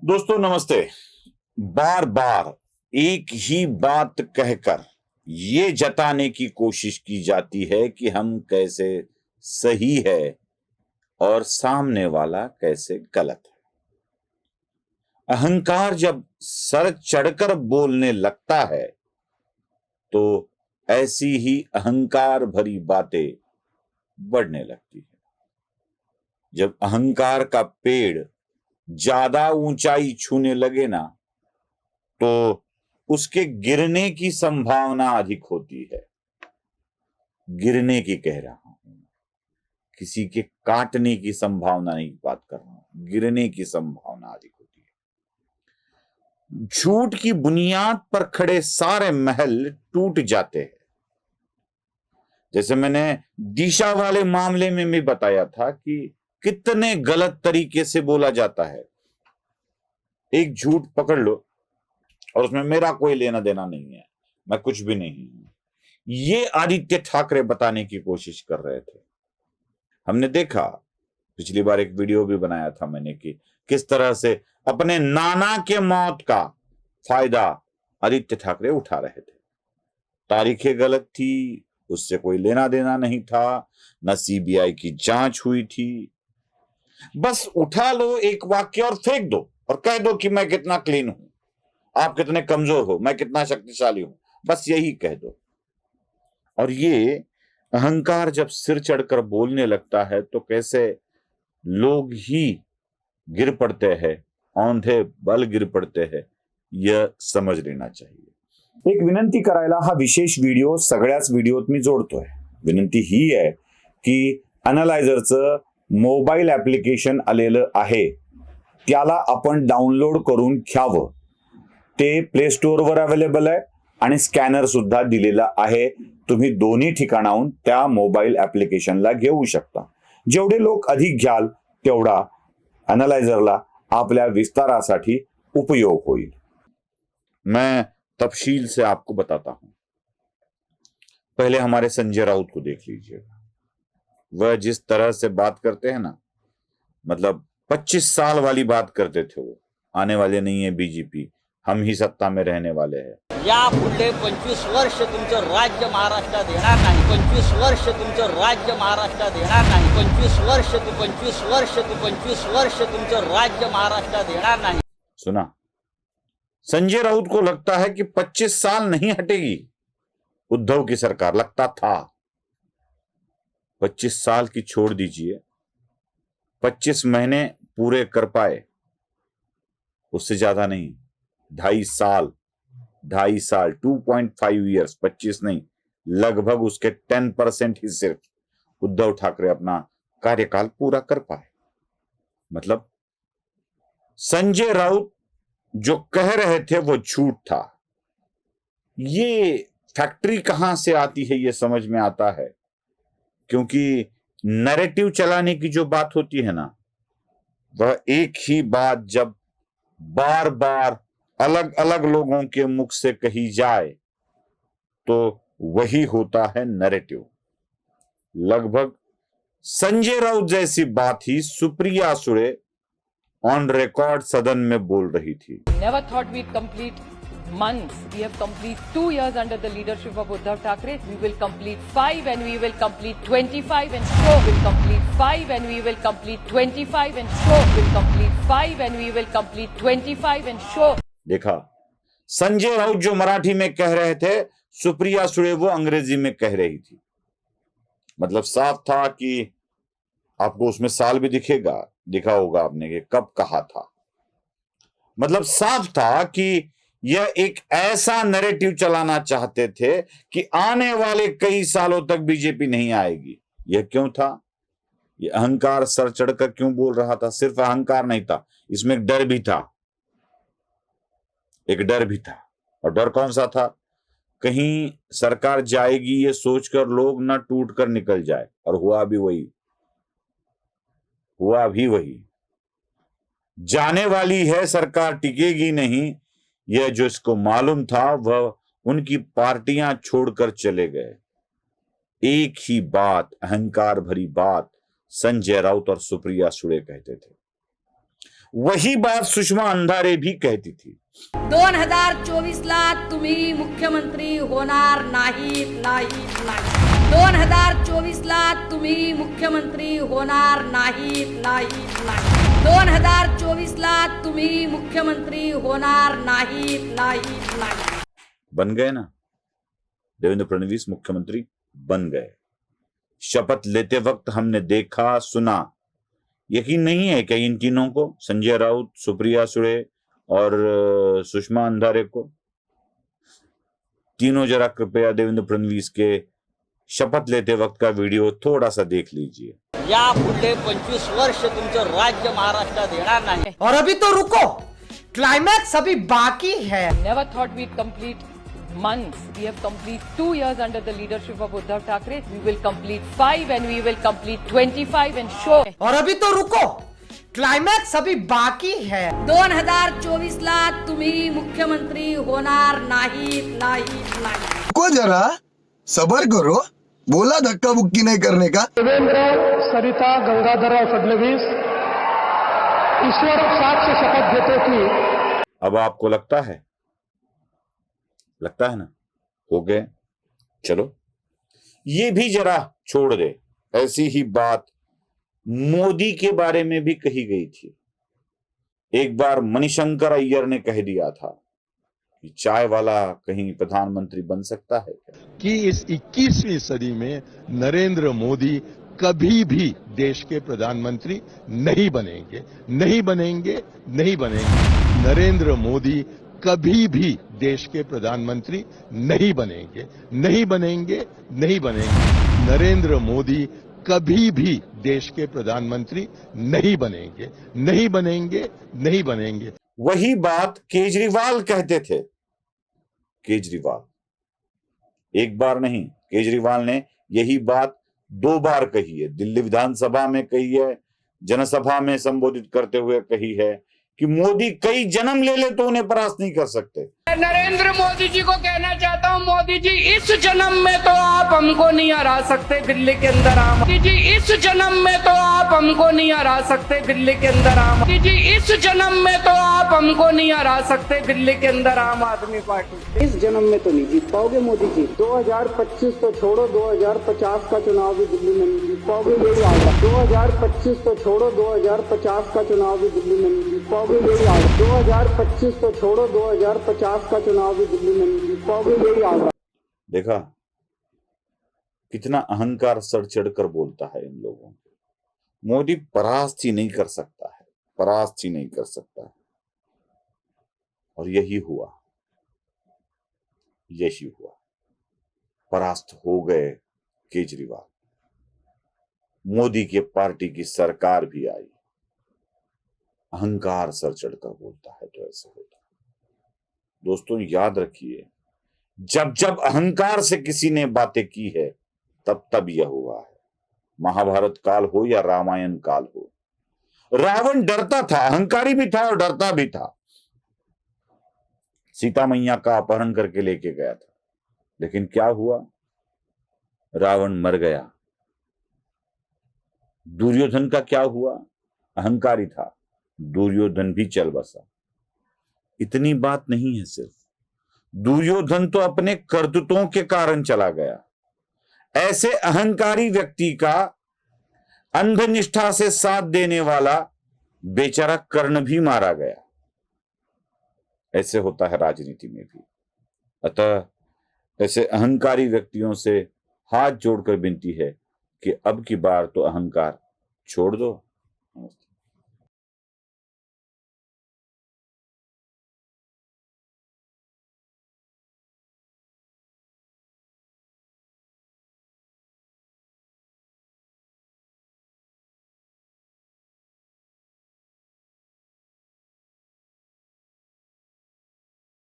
दोस्तों नमस्ते। बार बार एक ही बात कहकर ये जताने की कोशिश की जाती है कि हम कैसे सही है और सामने वाला कैसे गलत है। अहंकार जब सर चढ़कर बोलने लगता है तो ऐसी ही अहंकार भरी बातें बढ़ने लगती है। जब अहंकार का पेड़ ज्यादा ऊंचाई छूने लगे ना तो उसके गिरने की संभावना अधिक होती है। गिरने की कह रहा हूं, किसी के काटने की संभावना नहीं बात कर रहा हूं, गिरने की संभावना अधिक होती है। झूठ की बुनियाद पर खड़े सारे महल टूट जाते हैं। जैसे मैंने दिशा वाले मामले में भी बताया था कि कितने गलत तरीके से बोला जाता है। एक झूठ पकड़ लो और उसमें मेरा कोई लेना देना नहीं है, मैं कुछ भी नहीं हूं, ये आदित्य ठाकरे बताने की कोशिश कर रहे थे। हमने देखा, पिछली बार एक वीडियो भी बनाया था मैंने कि किस तरह से अपने नाना के मौत का फायदा आदित्य ठाकरे उठा रहे थे। तारीखें गलत थी, उससे कोई लेना देना नहीं था, न सीबीआई की जांच हुई थी। बस उठा लो एक वाक्य और फेंक दो और कह दो कि मैं कितना क्लीन हूं, आप कितने कमजोर हो, मैं कितना शक्तिशाली हूं, बस यही कह दो। और ये अहंकार जब सिर चढ़कर बोलने लगता है तो कैसे लोग ही गिर पड़ते हैं, औंधे बल गिर पड़ते हैं, यह समझ लेना चाहिए। एक विनंती करायला हा विशेष व्हिडिओ सगळ्याच व्हिडिओत मी जोडतोय। विनंती ही आहे की अनालायझरचं मोबाईल ऍप्लिकेशन आलेलं आहे, त्याला आपण डाउनलोड करून घ्यावं। ते प्ले स्टोअरवर अवेलेबल आहे आणि स्कॅनर सुद्धा दिलेला आहे। तुम्ही दोन्ही ठिकाणाहून त्या मोबाईल ऍप्लिकेशनला घेऊ शकता। जेवढे लोक अधिक घ्याल तेवढा अनालायझरला आपल्या विस्तारासाठी उपयोग होईल। मैं तफसील से आपको बताता हूं। पहले हमारे संजय राउत को देख लीजिएगा। वह जिस तरह से बात करते हैं ना, मतलब 25 साल वाली बात करते थे। वो आने वाले नहीं है बीजेपी, हम ही सत्ता में रहने वाले हैं। या पुढे 25 वर्ष तुमचं राज्य महाराष्ट्रात येणार नाही। 25 वर्ष तुमचं राज्य महाराष्ट्रात येणार नाही। 25 वर्ष तुमचं राज्य महाराष्ट्रात येणार नाही। सुना, संजय राउत को लगता है कि 25 साल नहीं हटेगी उद्धव की सरकार। लगता था 25 साल की छोड़ दीजिए, 25 महीने पूरे कर पाए, उससे ज्यादा नहीं। 2.5 साल 2.5 ईयर्स, 25 नहीं, लगभग उसके 10% ही सिर्फ उद्धव ठाकरे अपना कार्यकाल पूरा कर पाए। मतलब संजय राउत जो कह रहे थे वो झूठ था। ये फैक्ट्री कहां से आती है ये समझ में आता है, क्योंकि नैरेटिव चलाने की जो बात होती है ना, वह एक ही बात जब बार बार अलग अलग लोगों के मुख से कही जाए तो वही होता है नैरेटिव। लगभग संजय राउत जैसी बात ही सुप्रिया सुळे ऑन रिकॉर्ड सदन में बोल रही थी। Never thought we'd complete months. We have completed 2 years under the leadership of Uddhav Thackeray. We will complete 5 and we will complete 25 and so will complete 5 and we will complete 25 and so will complete 5 and we will complete 25 and so। देखा, संजय राउत जो मराठी में कह रहे थे, सुप्रिया सुळे वो अंग्रेजी में कह रही थी। मतलब साफ था कि आपको उसमें साल भी दिखा होगा आपने कि कब कहा था। मतलब साफ था कि यह एक ऐसा नैरेटिव चलाना चाहते थे कि आने वाले कई सालों तक बीजेपी नहीं आएगी। यह क्यों था? यह अहंकार सर चढ़कर क्यों बोल रहा था? सिर्फ अहंकार नहीं था, इसमें एक डर भी था। एक डर भी था। और डर कौन सा था? कहीं सरकार जाएगी ये सोचकर लोग न टूट कर निकल जाए। और हुआ भी वही। जाने वाली है सरकार, टिकेगी नहीं, यह जो इसको मालूम था वह उनकी पार्टियां छोड़कर चले गए। एक ही बात, अहंकार भरी बात संजय राउत और सुप्रिया सुळे कहते थे। वही बात सुषमा अंधारे भी कहती थी। 2024ला तुम्ही मुख्यमंत्री होणार नाही नाही नाही 2024ला तुम्ही मुख्यमंत्री होणार नाही नाही नाही 2024ला तुम्ही मुख्यमंत्री होणार नाही नहीं नहीं। बन गए ना, देवेंद्र फडणवीस मुख्यमंत्री बन गए। शपथ लेते वक्त हमने देखा सुना, यकीन नहीं है क्या इन तीनों को, संजय राउत, सुप्रिया सुळे और सुषमा अंधारे को? तीनों जरा कृपया देवेंद्र फडणवीस के शपथ लेते वक्त का वीडियो थोड़ा सा देख लीजिए। या पुढे 25 वर्ष तुमचं राज्य महाराष्ट्रात येणार नाही। और अभी तो रुको, क्लाइमैक्स अभी बाकी है। Never thought we'd complete months. We have complete 2 years under the leadership of Uddhav Thackeray. We will complete 5 and we will complete 25 and sure. और अभी तो रुको, क्लाइमैक्स अभी बाकी है। 2024ला तुम्ही मुख्यमंत्री होणार नाही नाही नाही। को जरा सबर करो, बोला धक्का बुक्की नहीं करने का। देवेंद्र, सरिता, गंगाधरराव फडणवीस ईश्वर साथ से शपथ देते कि अब आपको लगता है ना, हो गए। चलो ये भी जरा छोड़ दे। ऐसी ही बात मोदी के बारे में भी कही गई थी। एक बार मणिशंकर अय्यर ने कह दिया था कि चाय वाला कहीं प्रधानमंत्री बन सकता है क्या? कि इस 21वीं सदी में नरेंद्र मोदी कभी भी देश के प्रधानमंत्री नहीं बनेंगे, नहीं बनेंगे, नहीं बनेंगे। नरेंद्र मोदी कभी भी देश के प्रधानमंत्री नहीं बनेंगे, नहीं बनेंगे, नहीं बनेंगे। नरेंद्र मोदी कभी भी देश के प्रधानमंत्री नहीं बनेंगे, नहीं बनेंगे, नहीं बनेंगे। वही बात केजरीवाल कहते थे। केजरीवाल एक बार नहीं, केजरीवाल ने यही बात 2 बार कही है। दिल्ली विधानसभा में कही है, जनसभा में संबोधित करते हुए कही है कि मोदी कई जन्म ले ले तो उन्हें परास्त नहीं कर सकते। नरेंद्र मोदी जी को कहना चाहता हूं, मोदी जी इस जन्म में तो आप हमको नहीं हरा सकते दिल्ली के अंदर आम। मोदी जी इस जन्म में तो आप हमको नहीं हरा सकते दिल्ली के अंदर आम। मोदी जी इस जन्म में तो आप हमको नहीं हरा सकते दिल्ली के अंदर आम आदमी पार्टी। इस जन्म में तो नहीं जीत पाओगे मोदी जी। 2025 तो छोड़ो, 2050 का चुनाव भी दिल्ली में नहीं जीत पाओगे, यही आएगा। 2025 तो छोड़ो, 2050 का चुनाव भी दिल्ली में नहीं जीत पाओगे, यही आएगा। 2025 तो छोड़ो, 2050 का चुनाव भी दिल्ली में नहीं जीत पाओगे, यही आएगा। देखा कितना अहंकार सर चढ़कर बोलता है इन लोगों को। मोदी परास्त ही नहीं कर सकता है, परास्त ही नहीं कर सकता है। और यही हुआ, यही हुआ। परास्त हो गए केजरीवाल। मोदी के पार्टी की सरकार भी आई। अहंकार सर चढ़कर बोलता है तो ऐसा होता है। दोस्तों याद रखिए, जब जब अहंकार से किसी ने बातें की है तब तब यह हुआ है। महाभारत काल हो या रामायण काल हो, रावण डरता था, अहंकारी भी था और डरता भी था। सीता मैया का अपहरण करके लेके गया था, लेकिन क्या हुआ? रावण मर गया। दुर्योधन का क्या हुआ? अहंकारी था, दुर्योधन भी चल बसा। इतनी बात नहीं है सिर्फ, दुर्योधन तो अपने करतूतों के कारण चला गया। ऐसे अहंकारी व्यक्ति का अंधनिष्ठा से साथ देने वाला बेचारा कर्ण भी मारा गया। ऐसे होता है राजनीति में भी। अतः ऐसे अहंकारी व्यक्तियों से हाथ जोड़कर विनती है कि अब की बार तो अहंकार छोड़ दो। नमस्ते।